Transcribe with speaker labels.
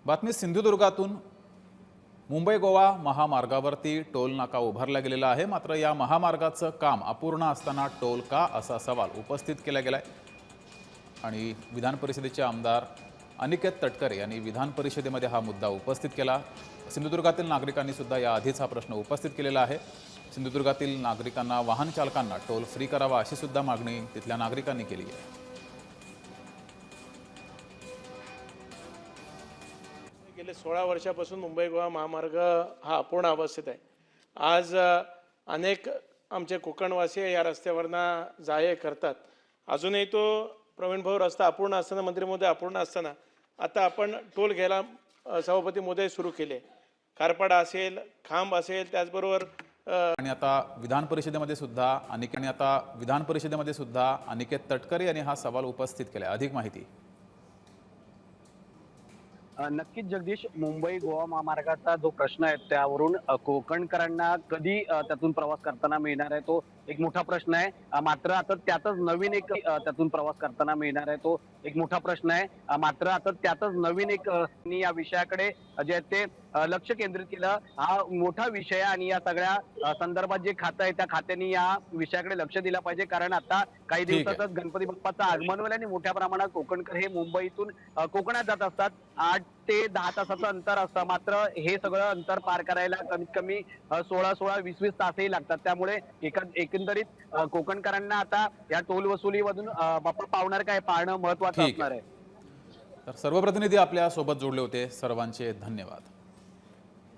Speaker 1: बातमी सिंधुदुर्गातून मुंबई गोवा महामार्गावरती टोल नाका उभारला गेलेला आहे। मात्र या महामार्गाचं काम अपूर्ण असताना टोल का असा सवाल उपस्थित केला गेलाय आणि विधान परिषदेचे आमदार अनिकेत तटकरे यांनी विधान परिषदेमध्ये हा मुद्दा उपस्थित केला। सिंधुदुर्गातील नागरिकांनी सुद्धा या आधीच हा प्रश्न उपस्थित केलेला आहे। सिंधुदुर्गातील नागरिकांना वाहन चालकांना टोल फ्री करावा अशी सुद्धा मागणी तिथल्या नागरिकांनी केली आहे।
Speaker 2: गेले 16 वर्षापासून मुंबई गोवा महामार्ग हा अपूर्ण अवस्थेत आहे। आज अनेक आमचे कोकणवासी या रस्त्यावरनं जाये करतात। अजूनही तो प्रवीण भाऊ रस्ता अपूर्ण असताना, मंत्री महोदय अपूर्ण असताना आता आपण टोल घ्यायला सभापती महोदय सुरू केले। कारपाडा असेल, खांब असेल, त्याचबरोबर
Speaker 1: आणि आता विधान परिषदेमध्ये सुद्धा अनिकेत तटकरे यांनी हा सवाल उपस्थित केला। अधिक माहिती।
Speaker 3: नक्कीच जगदीश, मुंबई गोवा महामार्गाचा जो प्रश्न आहे त्यावरून कोकणकरांना कधी त्यातून प्रवास करताना मिळणार आहे तो एक मोठा प्रश्न आहे। मात्र आता त्यातच नवीन एक त्यातून प्रवास करताना मिळणार आहे तो एक मोठा प्रश्न आहे। मात्र आता त्यातच नवीन एक या विषयाकडे जे ते लक्ष केंद्रित केलं। हा मोठा विषय आणि या सगळ्या संदर्भात जे खातं आहे त्या खात्याने या विषयाकडे लक्ष दिलं पाहिजे, कारण आता काही दिवसातच गणपती बाप्पाचं आगमन होईल आणि मोठ्या प्रमाणात कोकणकर हे मुंबईतून कोकणात जात असतात। 8 ते 10 तासाचं अंतर असतं, मात्र हे सगळं अंतर पार करायला कमीत कमी 16-20 तासही लागतात। त्यामुळे एकंदरीत कोकणकरांना आता या टोल वसुलीमधून बाप्पा पावणार काय पाहणं महत्त्वाचं असणार आहे।
Speaker 1: तर सर्व प्रतिनिधी आपल्या सोबत जोडले होते, सर्वांचे धन्यवाद।